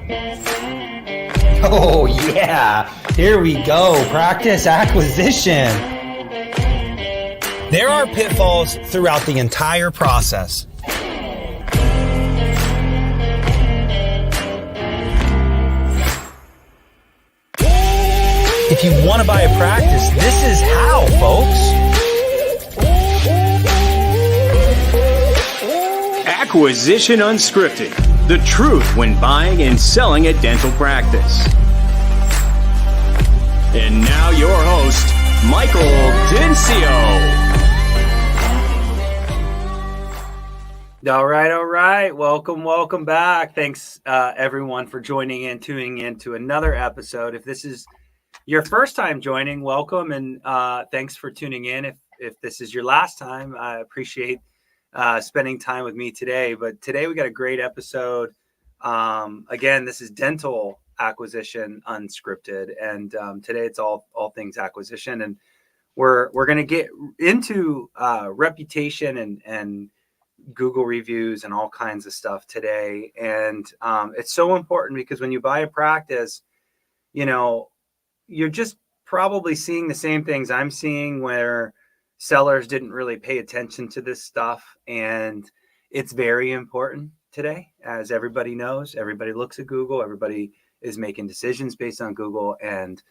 Oh, yeah. Here we go. Practice acquisition. There are pitfalls throughout the entire process. If you want to buy a practice, this is how, folks. Acquisition Unscripted. The truth when buying and selling a dental practice. And now your host, Michael Dinsio. All right. Welcome back. Thanks, everyone, for tuning in to another episode. If this is your first time joining, welcome, and thanks for tuning in. If this is your last time, I appreciate spending time with me today. But today we got a great episode. Again, this is Dental Acquisition Unscripted, and today it's all things acquisition, and we're going to get into reputation and Google reviews and all kinds of stuff today. And it's so important because when you buy a practice, you're just probably seeing the same things I'm seeing, where sellers didn't really pay attention to this stuff. And it's very important today. As everybody knows, everybody looks at Google, everybody is making decisions based on Google. And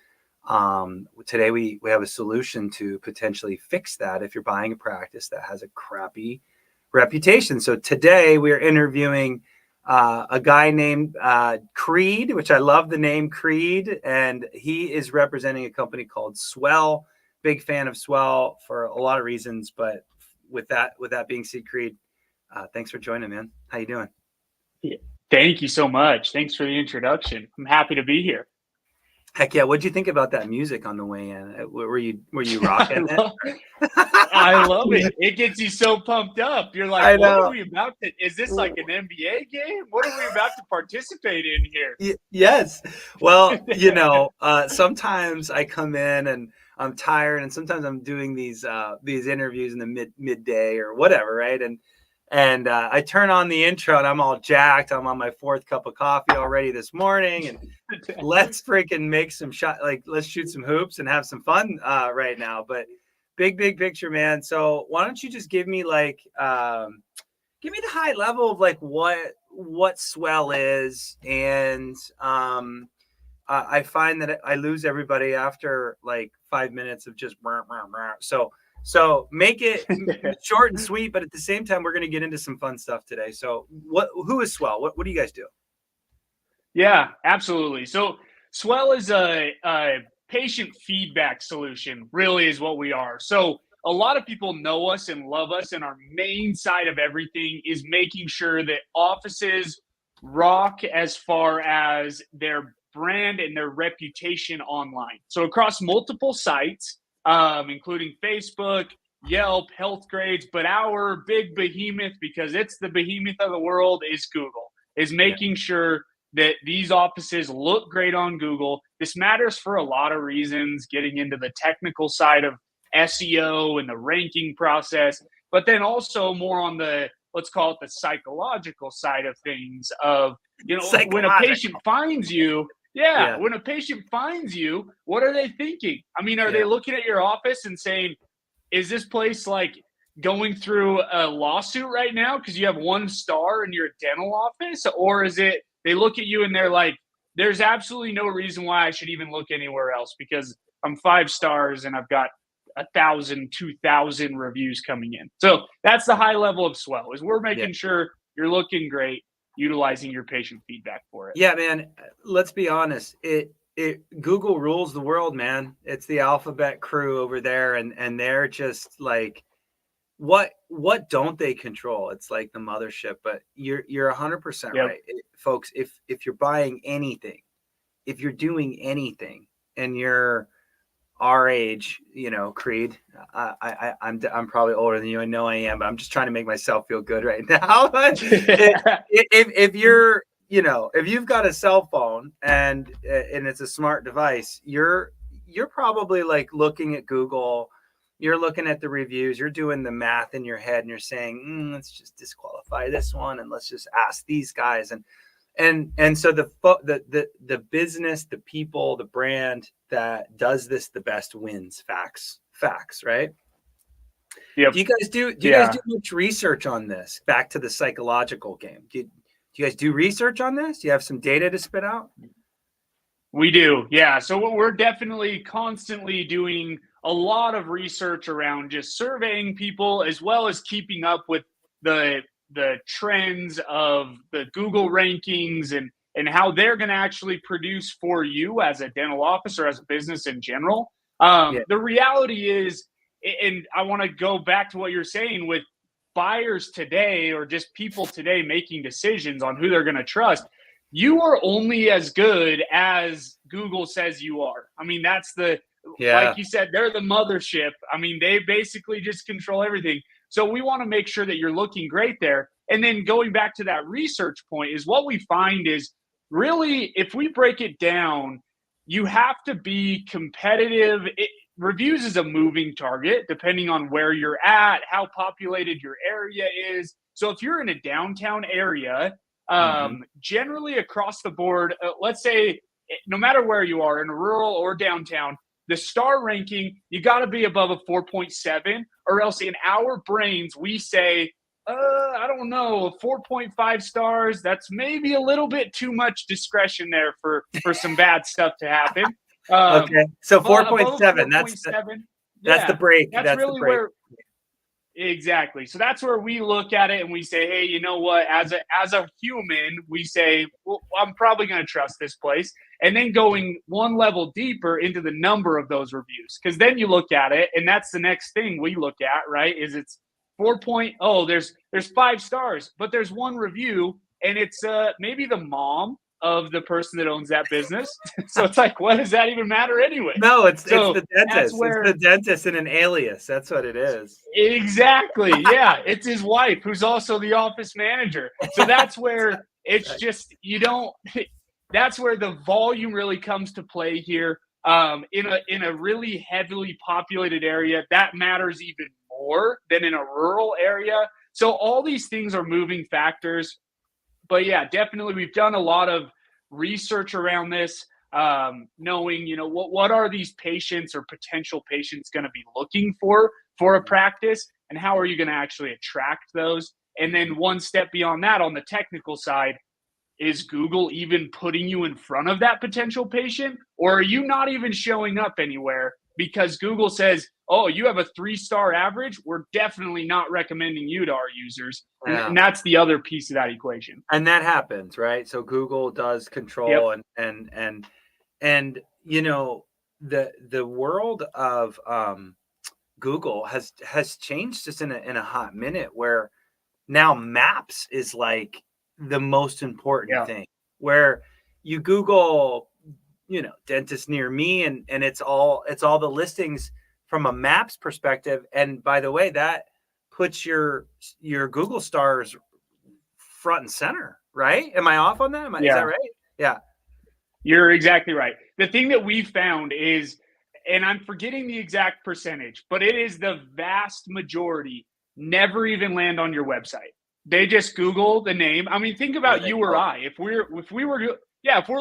today we have a solution to potentially fix that if you're buying a practice that has a crappy reputation. So today we are interviewing a guy named Creed, which I love the name Creed, and he is representing a company called Swell. Big fan of Swell for a lot of reasons, but with that being said, Creed, thanks for joining, man. How you doing? Yeah. Thank you so much. Thanks for the introduction. I'm happy to be here. Heck yeah! What'd you think about that music on the way in? Were you rocking it? I love it. It gets you so pumped up. You're like, what are we about to? Is this like an NBA game? What are we about to participate in here? Yes. Well, sometimes I come in and I'm tired, and sometimes I'm doing these interviews in the midday or whatever, right? And I turn on the intro and I'm all jacked. I'm on my fourth cup of coffee already this morning, and let's freaking make some shot. Like, let's shoot some hoops and have some fun right now. But big picture, man. So why don't you just give me the high level of like what Swell is. And I find that I lose everybody after like 5 minutes of just so make it short and sweet, but at the same time, we're going to get into some fun stuff today. So who is Swell? What do you guys do? Yeah, absolutely. So Swell is a patient feedback solution, really is what we are. So a lot of people know us and love us, and our main side of everything is making sure that offices rock as far as their brand and their reputation online. So across multiple sites, including Facebook, Yelp, Health Grades, but our big behemoth, because it's the behemoth of the world, is Google, is making sure that these offices look great on Google. This matters for a lot of reasons, getting into the technical side of SEO and the ranking process, but then also more on the, let's call it the psychological side of things of, when a patient finds you, when a patient finds you, what are they thinking? I mean, are they looking at your office and saying, is this place like going through a lawsuit right now because you have 1 star in your dental office? Or is it they look at you and they're like, there's absolutely no reason why I should even look anywhere else because I'm 5 stars and I've got 1,000, 2,000 reviews coming in. So that's the high level of Swell, is we're making sure you're looking great, utilizing your patient feedback for it. Yeah, man. Let's be honest. Google rules the world, man. It's the alphabet crew over there, and they're just like, what don't they control? It's like the mothership. But you're 100% right, folks. If you're buying anything, if you're doing anything, and you're our age, Creed, I'm probably older than you. I know I am, but I'm just trying to make myself feel good right now. if you're, if you've got a cell phone and it's a smart device, you're probably like looking at Google, you're looking at the reviews, you're doing the math in your head, and you're saying, let's just disqualify this one, and let's just ask these guys. And so the business, the people, the brand that does this the best wins. Facts, right? Yep. Do you guys do much research on this? Back to the psychological game. Do you guys do research on this? Do you have some data to spit out? We do. Yeah. So we're definitely constantly doing a lot of research around just surveying people, as well as keeping up with the trends of the Google rankings and how they're going to actually produce for you as a dental office or as a business in general. The reality is, and I want to go back to what you're saying with buyers today, or just people today making decisions on who they're going to trust. You are only as good as Google says you are. I mean, that's like you said, they're the mothership. I mean, they basically just control everything. So we want to make sure that you're looking great there. And then going back to that research point, is what we find is really, if we break it down, you have to be competitive. Reviews is a moving target depending on where you're at, how populated your area is. So if you're in a downtown area, generally across the board, let's say no matter where you are, in rural or downtown, the star ranking, you got to be above a 4.7, or else in our brains we say, I don't know, 4.5 stars, that's maybe a little bit too much discretion there for some bad stuff to happen. Okay, so 4.7, that's the break. That's really the break. Where exactly. So that's where we look at it and we say, hey, you know what? As a human, we say, well, I'm probably going to trust this place. And then going one level deeper into the number of those reviews, because then you look at it, and that's the next thing we look at, right? Is it's 4.0. There's 5 stars, but there's one review, and it's maybe the mom of the person that owns that business. So it's like, what does that even matter anyway? No, it's the dentist. It's the dentist in an alias. That's what it is. Exactly. Yeah. It's his wife, who's also the office manager. So that's where it's just, that's where the volume really comes to play here. In a really heavily populated area, that matters even more than in a rural area. So all these things are moving factors. But yeah, definitely we've done a lot of research around this, knowing, what are these patients or potential patients going to be looking for a practice, and how are you going to actually attract those? And then one step beyond that, on the technical side, is Google even putting you in front of that potential patient, or are you not even showing up anywhere because Google says, oh, you have a 3-star average, we're definitely not recommending you to our users. Yeah. And that's the other piece of that equation. And that happens, right? So Google does control. Yep. and the world of Google has changed just in a hot minute, where now maps is like the most important thing, where you Google, dentist near me, and it's all the listings from a maps perspective. And by the way, that puts your Google stars front and center, right? Am I off on that? Is that right? Yeah. You're exactly right. The thing that we found is, and I'm forgetting the exact percentage, but it is the vast majority never even land on your website. They just Google the name. I mean, think about you or I. If we're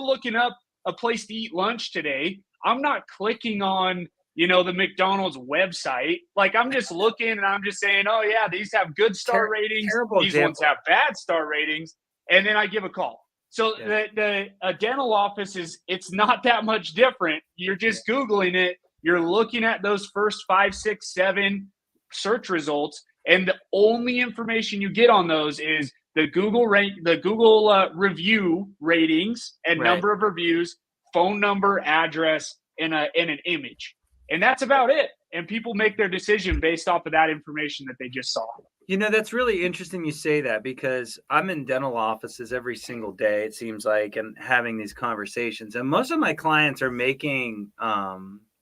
looking up a place to eat lunch today, I'm not clicking on, the McDonald's website. Like, I'm just looking and I'm just saying, oh yeah, these have good star ratings. These ones have bad star ratings. And then I give a call. So the dental office it's not that much different. You're just Googling it. You're looking at those first 5, 6, 7 search results. And the only information you get on those is the Google review ratings and number of reviews, phone number, address, and an image. And that's about it. And people make their decision based off of that information that they just saw. That's really interesting you say that, because I'm in dental offices every single day, it seems like, and having these conversations. And most of my clients are making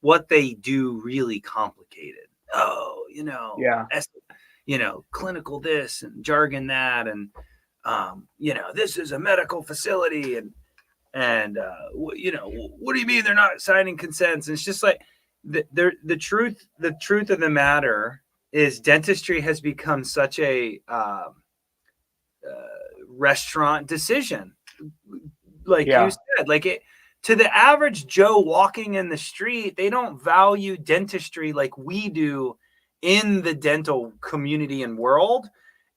what they do really complicated. Oh, clinical this and jargon that, and this is a medical facility, and what do you mean they're not signing consents? And it's just like the truth of the matter is, dentistry has become such a restaurant decision. like you said, like it to the average Joe walking in the street, they don't value dentistry like we do in the dental community and world.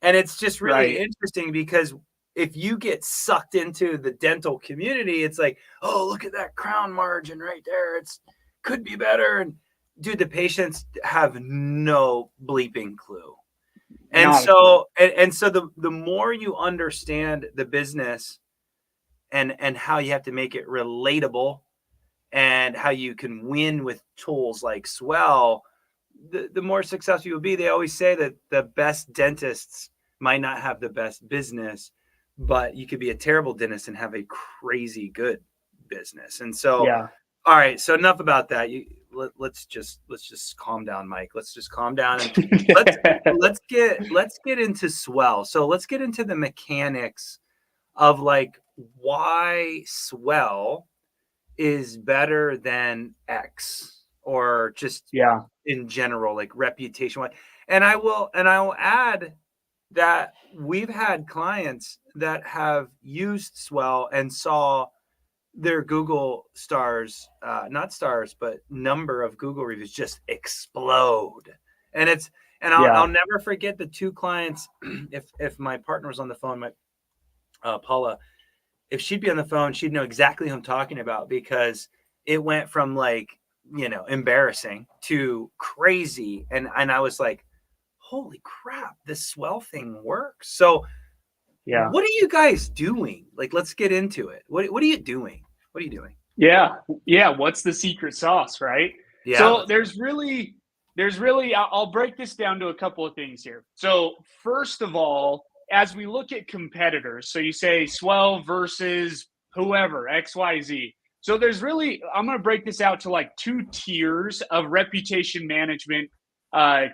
And it's just really interesting because if you get sucked into the dental community, it's like, oh, look at that crown margin right there. It's could be better. And dude, the patients have no bleeping clue. And so the more you understand the business and how you have to make it relatable and how you can win with tools like Swell, the more successful you'll be. They always say that the best dentists might not have the best business, but you could be a terrible dentist and have a crazy good business. And so, all right, so enough about that. Let's just calm down, Mike. Let's just calm down and let's get into Swell. So let's get into the mechanics of like why Swell is better than X or just in general, like reputation wise. And I will add that we've had clients that have used Swell and saw their Google stars, not stars, but number of Google reviews just explode. And I'll never forget the two clients. If my partner was on the phone, Paula, if she'd be on the phone, she'd know exactly who I'm talking about because it went from like, embarrassing to crazy. And I was like, holy crap, this Swell thing works. So what are you guys doing? Like, let's get into it. What are you doing? What are you doing? Yeah. What's the secret sauce, right? Yeah. So there's really, I'll break this down to a couple of things here. So first of all, as we look at competitors, so you say Swell versus whoever, XYZ. So there's really, I'm going to break this out to like two tiers of reputation management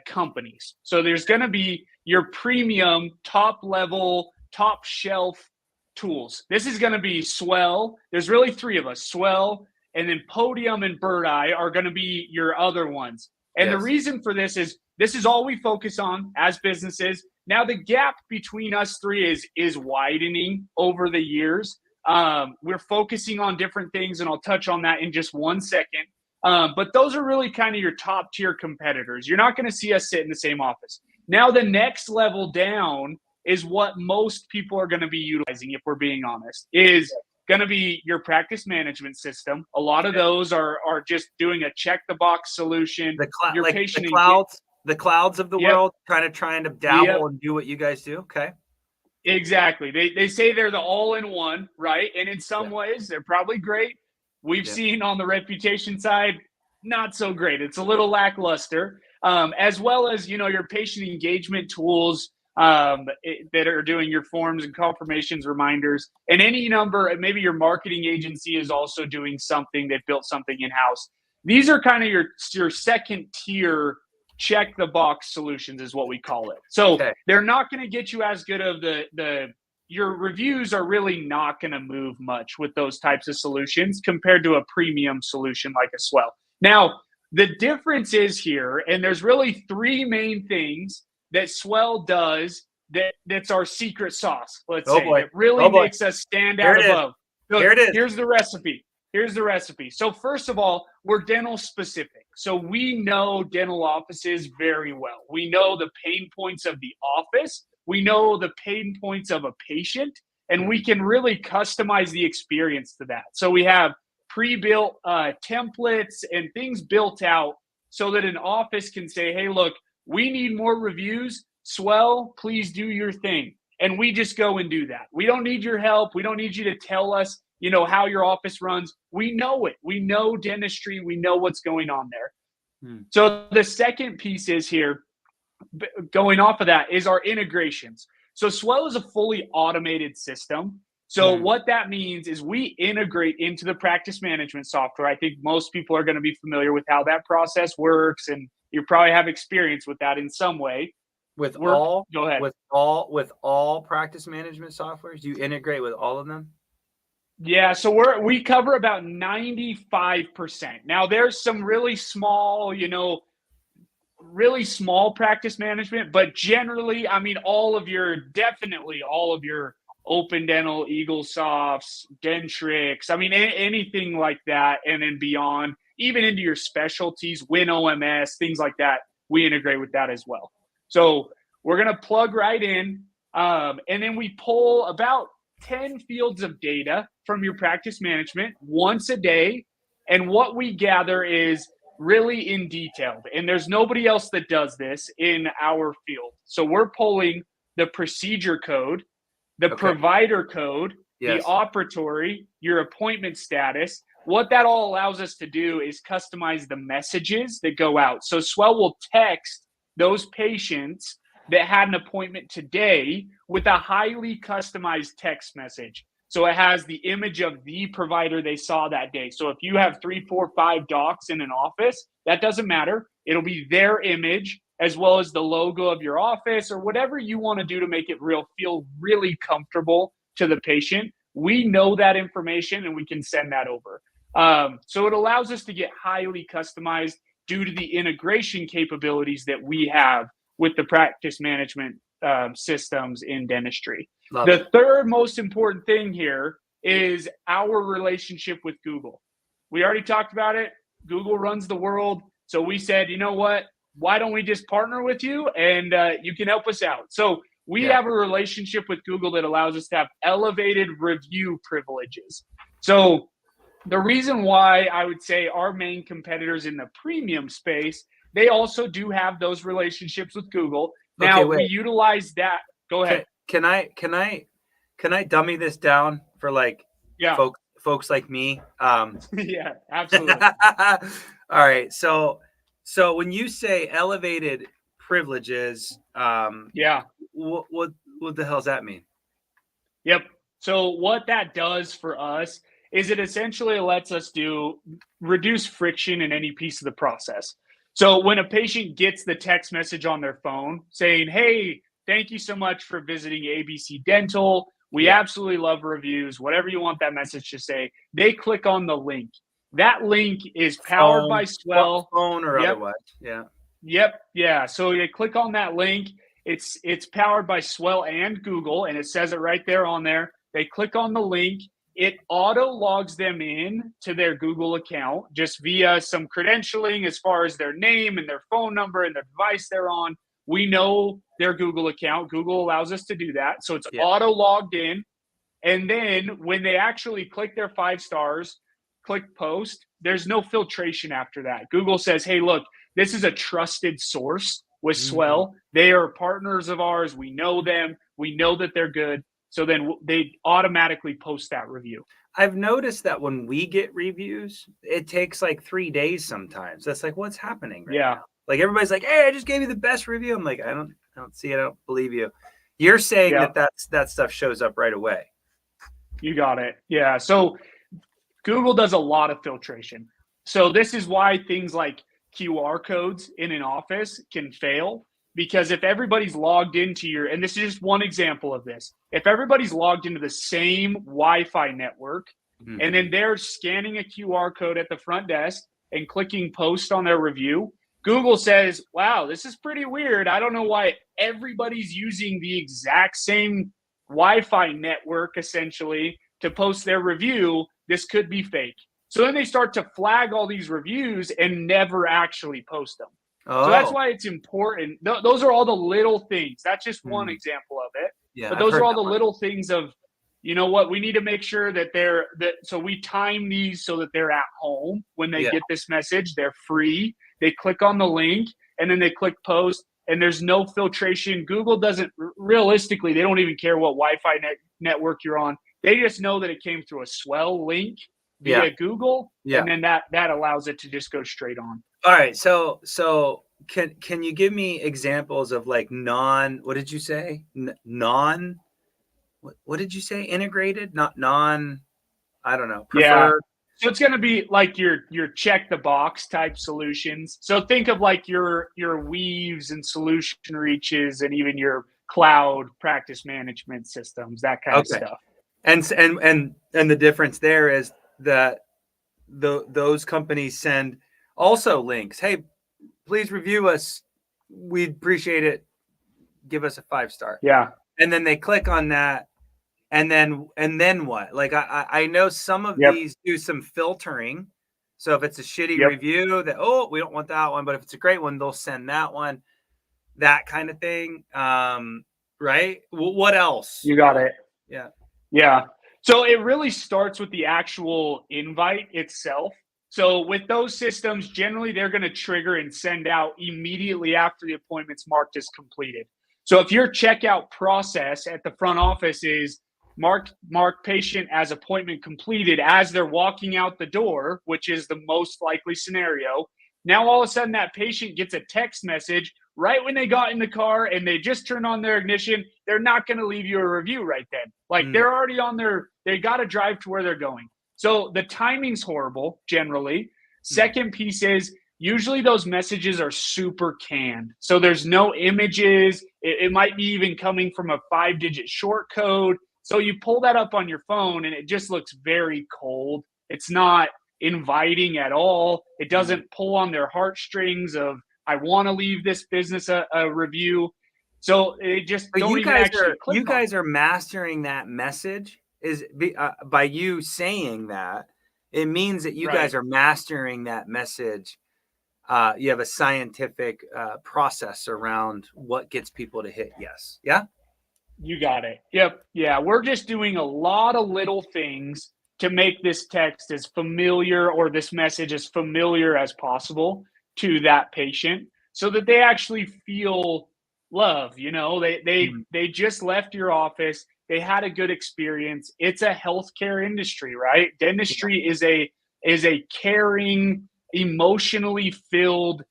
companies. So there's going to be your premium, top level, top shelf tools. This is going to be Swell. There's really three of us, Swell, and then Podium and Bird Eye are going to be your other ones. And the reason for this is all we focus on as businesses. Now the gap between us three is widening over the years. We're focusing on different things, and I'll touch on that in just 1 second. But those are really kind of your top tier competitors. You're not going to see us sit in the same office. Now the next level down is what most people are going to be utilizing, if we're being honest, is going to be your practice management system. A lot of those are just doing a check the box solution. Your like patient the clouds of the world, kind of trying to dabble and do what you guys do. Okay. Exactly. They say they're the all-in-one, right? And in some ways, they're probably great. We've seen on the reputation side, not so great. It's a little lackluster, as well as, your patient engagement tools that are doing your forms and confirmations, reminders, and any number. Maybe your marketing agency is also doing something. They've built something in-house. These are kind of your second tier check the box solutions is what we call it. So they're not going to get you as good of your reviews are really not going to move much with those types of solutions compared to a premium solution like a Swell. Now, the difference is here, and there's really three main things that Swell does that's our secret sauce, let's say. It really makes us stand out above. Here it is. Here's the recipe. So first of all, we're dental specific. So we know dental offices very well. We know the pain points of the office. We know the pain points of a patient, and we can really customize the experience to that. So we have pre-built templates and things built out so that an office can say, hey, look, we need more reviews. Swell, please do your thing. And we just go and do that. We don't need your help. We don't need you to tell us, how your office runs. We know it. We know dentistry. We know what's going on there. So the second piece is here, going off of that, is our integrations. So Swell is a fully automated system. So what that means is we integrate into the practice management software. I think most people are going to be familiar with how that process works, and you probably have experience with that in some way. Go ahead. With all practice management softwares, you integrate with all of them? Yeah, so we cover about 95%. Now there's some really small, really small practice management, but generally, all of your Open Dental, Eagle Softs, Dentrix. I mean, anything like that, and then beyond, even into your specialties, Win OMS, things like that. We integrate with that as well. So we're gonna plug right in, and then we pull about 10 fields of data from your practice management once a day, and what we gather is really in detail. And there's nobody else that does this in our field. So we're pulling the procedure code, the provider code, the operatory, your appointment status. What that all allows us to do is customize the messages that go out. So Swell will text those patients that had an appointment today with a highly customized text message. So it has the image of the provider they saw that day. So if you have 3, 4, 5 docs in an office, that doesn't matter. It'll be their image as well as the logo of your office or whatever you want to do to make it feel really comfortable to the patient. We know that information and we can send that over. So it allows us to get highly customized due to the integration capabilities that we have with the practice management systems in dentistry. The third most important thing here is our relationship with Google. We already talked about it. Google runs the world. So we said, you know what? Why don't we just partner with you and you can help us out? So we have a relationship with Google that allows us to have elevated review privileges. So the reason why I would say our main competitors in the premium space, they also do have those relationships with Google. Now we utilize that. Go ahead. Can I dummy this down for like folks like me? Yeah, absolutely. All right. So when you say elevated privileges, what the hell does that mean? Yep. So what that does for us is it essentially lets us reduce friction in any piece of the process. So when a patient gets the text message on their phone saying, hey, thank you so much for visiting ABC Dental. We absolutely love reviews, whatever you want that message to say. They click on the link. That link is powered by Swell. Phone or otherwise. Yeah. Yep. Yeah. So they click on that link. It's powered by Swell and Google, and it says it right there on there. They click on the link. It auto logs them in to their Google account just via some credentialing as far as their name and their phone number and the device they're on. We know their Google account. Google allows us to do that. So it's auto logged in. And then when they actually click their 5 stars, click post, there's no filtration after that. Google says, hey, look, this is a trusted source with Swell. They are partners of ours. We know them. We know that they're good. So then they automatically post that review. I've noticed that when we get reviews, it takes like 3 days sometimes. That's like, what's happening right now? Like everybody's like, hey, I just gave you the best review. I'm like, I don't see it. I don't believe you. You're saying that stuff shows up right away. You got it. Yeah. So Google does a lot of filtration. So this is why things like QR codes in an office can fail, because if everybody's logged into and this is just one example of this, if everybody's logged into the same Wi-Fi network and then they're scanning a QR code at the front desk and clicking post on their review, Google says, wow, this is pretty weird. I don't know why everybody's using the exact same Wi-Fi network essentially to post their review. This could be fake. So then they start to flag all these reviews and never actually post them. So that's why it's important. Those are all the little things. That's just one example of it. Yeah, but those are all the little things of, you know what, we need to make sure that so we time these so that they're at home when they get this message. They're free. They click on the link and then they click post, and there's no filtration. Google doesn't, realistically, they don't even care what Wi-Fi network you're on. They just know that it came through a Swell link via Google, and then that allows it to just go straight on. All right, so can you give me examples of like what did you say? What did you say? Integrated? Not non, I don't know. Preferred? So it's going to be like your check the box type solutions. So think of like your Weaves and Solution Reaches and even your cloud practice management systems, that kind of stuff. And the difference there is that those companies send also links. Hey, please review us. We'd appreciate it. Give us a 5-star. Yeah. And then they click on that And then what? Like I know some of Yep. these do some filtering. So if it's a shitty Yep. review, that we don't want that one, but if it's a great one, they'll send that one, that kind of thing. Right? What else? You got it. Yeah. Yeah. So it really starts with the actual invite itself. So with those systems, generally they're going to trigger and send out immediately after the appointment's marked as completed. So if your checkout process at the front office is mark patient as appointment completed as they're walking out the door, which is the most likely scenario, now all of a sudden that patient gets a text message right when they got in the car and they just turned on their ignition. They're not going to leave you a review right then. Like they're already on they got to drive to where they're going. So the timing's horrible generally. Second piece is usually those messages are super canned. So there's no images. It might be even coming from a 5-digit short code. So you pull that up on your phone and it just looks very cold. It's not inviting at all. It doesn't pull on their heartstrings of, I want to leave this business a review. So it just don't even actually click. You guys are mastering that message by you saying that. It means that you guys are mastering that message. You have a scientific process around what gets people to hit yes. Yeah. You got it. Yep. Yeah. We're just doing a lot of little things to make this text as familiar or this message as familiar as possible to that patient so that they actually feel love. You know, they just left your office. They had a good experience. It's a healthcare industry, right? Dentistry is a caring, emotionally filled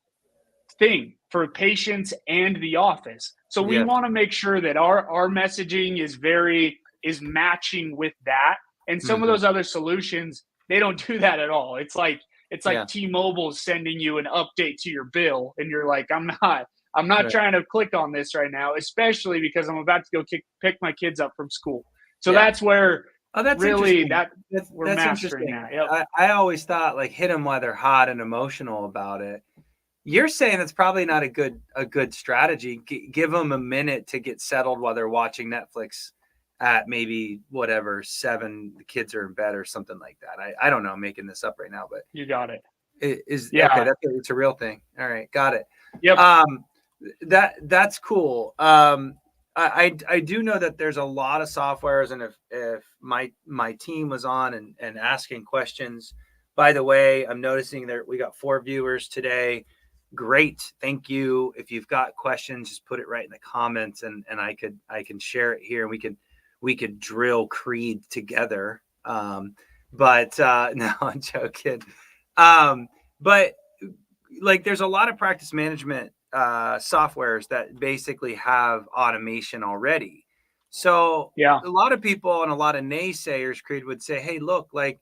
thing for patients and the office. So we want to make sure that our messaging is matching with that. And some of those other solutions, they don't do that at all. It's like T-Mobile sending you an update to your bill, and you're like, I'm not trying to click on this right now, especially because I'm about to go pick my kids up from school. So that's where we're mastering that. Yep. I always thought like hit them while they're hot and emotional about it. You're saying that's probably not a good strategy. Give them a minute to get settled while they're watching Netflix at maybe whatever 7, the kids are in bed or something like that. I don't know, I'm making this up right now, but you got it. Okay. It's a real thing. All right, got it. Yep. That's cool. I do know that there's a lot of softwares, and if my team was on and asking questions, by the way, I'm noticing that we got 4 viewers today. Great. Thank you. If you've got questions, just put it right in the comments and I can share it here, and we could drill Creed together. But no, I'm joking. But like there's a lot of practice management softwares that basically have automation already. So a lot of people and a lot of naysayers, Creed, would say, hey, look, like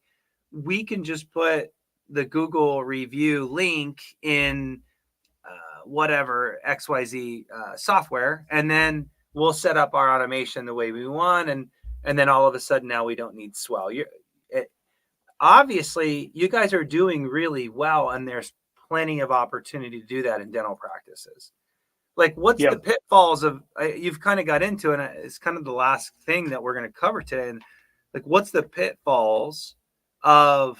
we can just put the Google review link in whatever XYZ software, and then we'll set up our automation the way we want. And then all of a sudden now we don't need Swell. Obviously you guys are doing really well, and there's plenty of opportunity to do that in dental practices. Like what's the pitfalls of, you've kind of got into it, and it's kind of the last thing that we're going to cover today. And like, what's the pitfalls of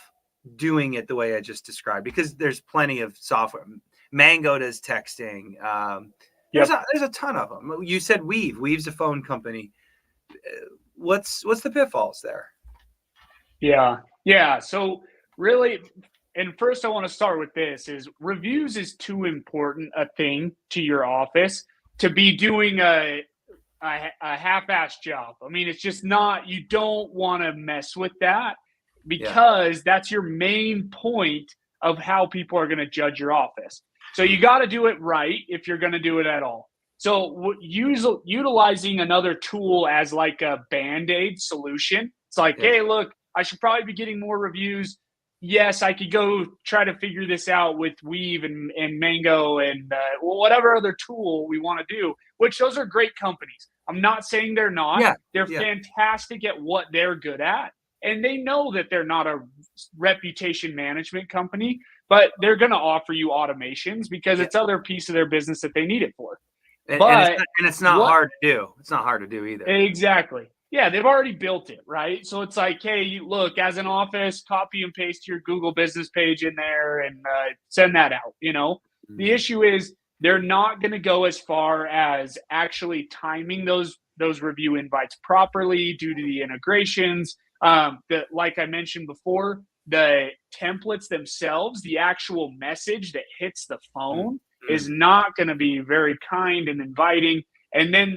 doing it the way I just described? Because there's plenty of software. Mango does texting. There's a ton of them. You said Weave. Weave's a phone company. What's the pitfalls there? Yeah. So really, and first I want to start with this: is reviews is too important a thing to your office to be doing a half-assed job. I mean, it's just not. You don't want to mess with that because that's your main point of how people are going to judge your office. So you got to do it right if you're going to do it at all. So utilizing another tool as like a Band-Aid solution. It's like, hey, look, I should probably be getting more reviews. Yes, I could go try to figure this out with Weave and Mango and whatever other tool we want to do, which those are great companies. I'm not saying they're not. They're fantastic at what they're good at. And they know that they're not a reputation management company, but they're going to offer you automations because it's other piece of their business that they need it for. And it's not hard to do. It's not hard to do either. Exactly. Yeah, they've already built it, right? So it's like, hey, you look, as an office, copy and paste your Google business page in there and send that out, The issue is they're not going to go as far as actually timing those review invites properly due to the integrations. Like I mentioned before, the templates themselves, the actual message that hits the phone is not going to be very kind and inviting. And then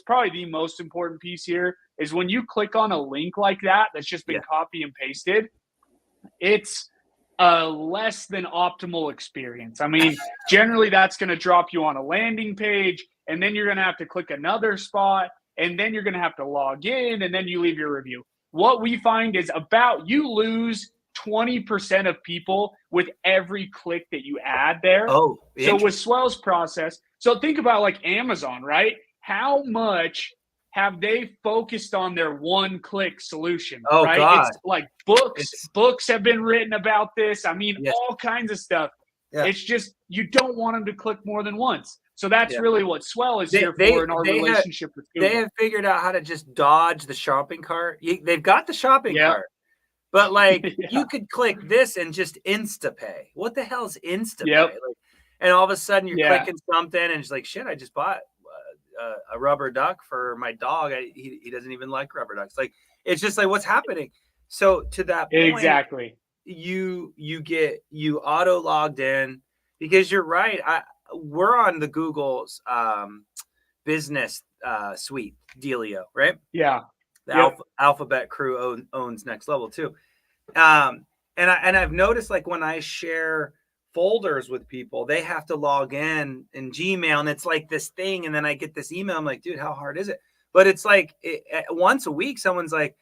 probably the most important piece here is when you click on a link like that's just been copy and pasted, it's a less than optimal experience. I mean, generally that's going to drop you on a landing page, and then you're going to have to click another spot, and then you're going to have to log in, and then you leave your review. What we find is you lose 20% of people with every click that you add there. Oh, so with Swell's process, so think about like Amazon, right? How much have they focused on their one-click solution? Oh, right? God. It's like books have been written about this. I mean, all kinds of stuff. Yeah. It's just you don't want them to click more than once. So that's really what Swell is here for in our relationship with Google. They have figured out how to just dodge the shopping cart. They've got the shopping cart. But like you could click this and just InstaPay. What the hell is InstaPay? Like, and all of a sudden you're clicking something and it's like, shit, I just bought a rubber duck for my dog. He doesn't even like rubber ducks. Like, it's just like, what's happening? So to that point, exactly, you auto logged in, because you're right. We're on the Google's business suite dealio, right? Yeah. The Alphabet crew owns Next Level too. And I've noticed, like, when I share folders with people, they have to log in Gmail, and it's like this thing, and then I get this email. I'm like, dude, how hard is it? But it's like once a week, someone's like,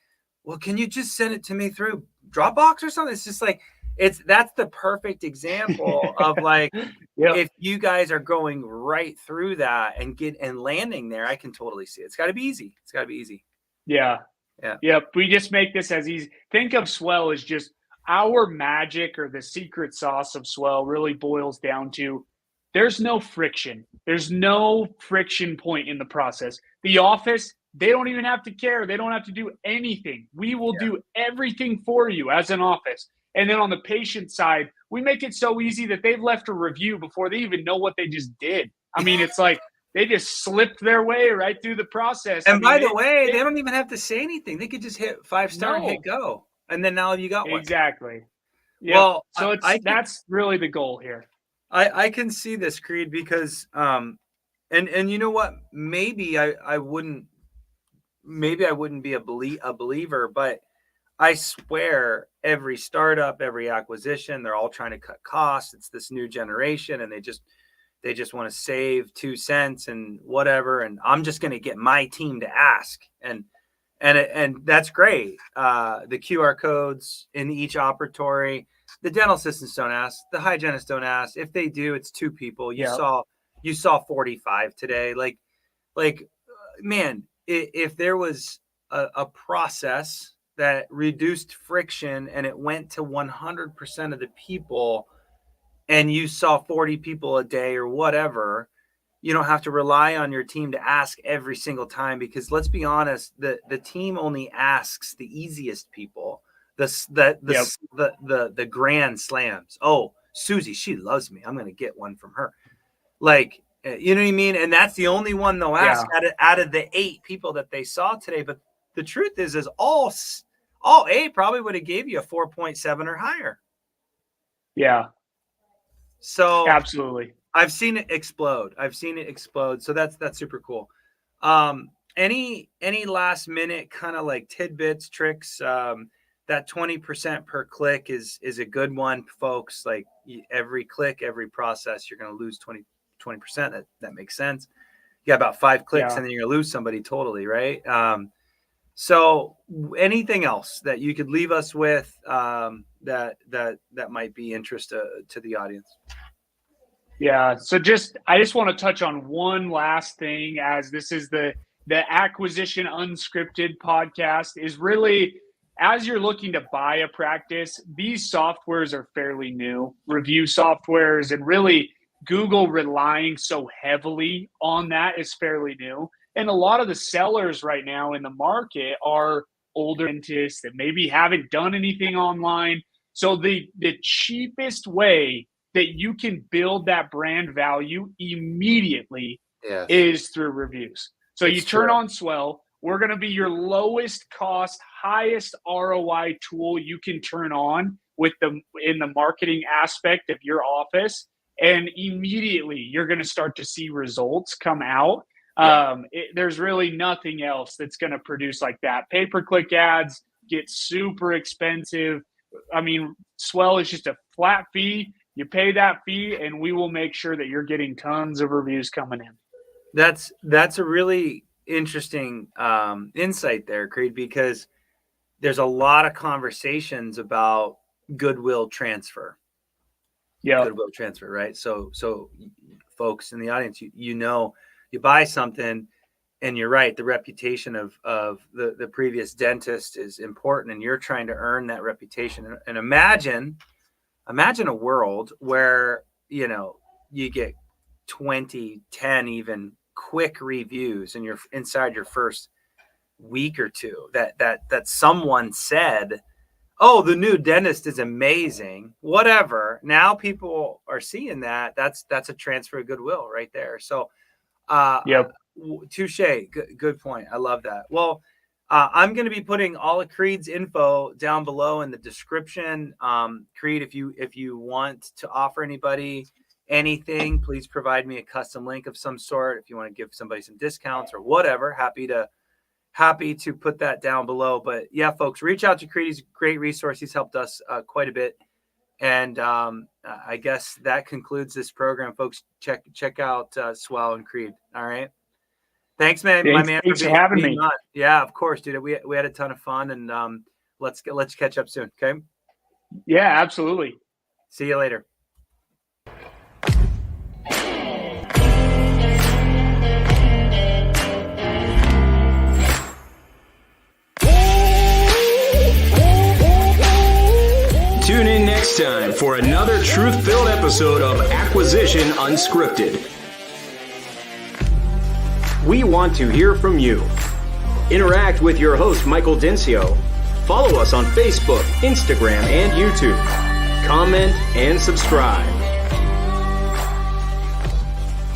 well, can you just send it to me through Dropbox or something? It's just like, that's the perfect example of like, if you guys are going right through that and landing there, I can totally see it. It's got to be easy. Yeah. We just make this as easy. Think of Swell as just our magic, or the secret sauce of Swell really boils down to there's no friction. There's no friction point in the process. The office, they don't even have to care. They don't have to do anything. We will do everything for you as an office. And then on the patient side, we make it so easy that they've left a review before they even know what they just did. I mean, it's like they just slipped their way right through the process. And by the way, they don't even have to say anything. They could just hit 5-star and hit go. And then now you got one. Exactly. Yep. Well, so that's really the goal here. I can see this, Creed, because and you know what? Maybe I wouldn't be a believer, but I swear every startup, every acquisition, they're all trying to cut costs. It's this new generation, and they just want to save 2 cents and whatever. And I'm just going to get my team to ask. And that's great. The QR codes in each operatory, the dental assistants don't ask, the hygienists don't ask. If they do, it's 2 people. You saw 45 today. Like, man, if there was a process that reduced friction and it went to 100% of the people, and you saw 40 people a day or whatever, you don't have to rely on your team to ask every single time, because let's be honest, the team only asks the easiest people, the grand slams. Oh, Susie, she loves me, I'm going to get one from her. Like, you know what I mean? And that's the only one they'll ask out of the 8 people that they saw today. But the truth is all 8 probably would have gave you a 4.7 or higher. Yeah. So absolutely. I've seen it explode. So that's super cool. Any last minute kind of like tidbits, tricks? That 20% per click is a good one, folks. Like, every click, every process, you're going to lose 20%. That makes sense. You got about 5 clicks and then you're going to lose somebody totally, right? So anything else that you could leave us with that might be interest to the audience? Yeah. So I just want to touch on one last thing, as this is the Acquisition Unscripted podcast, is really, as you're looking to buy a practice, these softwares are fairly new, review softwares, and really Google relying so heavily on that is fairly new. And a lot of the sellers right now in the market are older dentists that maybe haven't done anything online. So the cheapest way that you can build that brand value immediately is through reviews. So you turn on Swell. We're going to be your lowest cost, highest ROI tool you can turn on in the marketing aspect of your office. And immediately you're going to start to see results come out. There's really nothing else that's going to produce like that. Pay-per-click ads get super expensive. I mean, Swell is just a flat fee. You pay that fee, and we will make sure that you're getting tons of reviews coming in. That's a really interesting insight there, Creed, because there's a lot of conversations about goodwill transfer. Yeah, goodwill transfer, right? So folks in the audience, you know, you buy something, and you're right, the reputation of the previous dentist is important, and you're trying to earn that reputation. And imagine a world where, you know, you get 20, 10 even quick reviews and you're inside your first week or two that someone said, oh, the new dentist is amazing, whatever. Now people are seeing that's a transfer of goodwill right there. So touche. Good point. I love that. Well, I'm going to be putting all of Creed's info down below in the description. Creed, if you want to offer anybody anything, please provide me a custom link of some sort. If you want to give somebody some discounts or whatever, happy to put that down below. But yeah, folks, reach out to Creed. He's a great resource. He's helped us quite a bit. And I guess that concludes this program, folks. Check out Swell and Creed. All right. Thanks, man. Thanks for having me. On. Yeah, of course, dude. We had a ton of fun, and let's catch up soon. Okay. Yeah, absolutely. See you later. Tune in next time for another truth-filled episode of Acquisition Unscripted. We want to hear from you. Interact with your host, Michael Dinsio. Follow us on Facebook, Instagram, and YouTube. Comment and subscribe.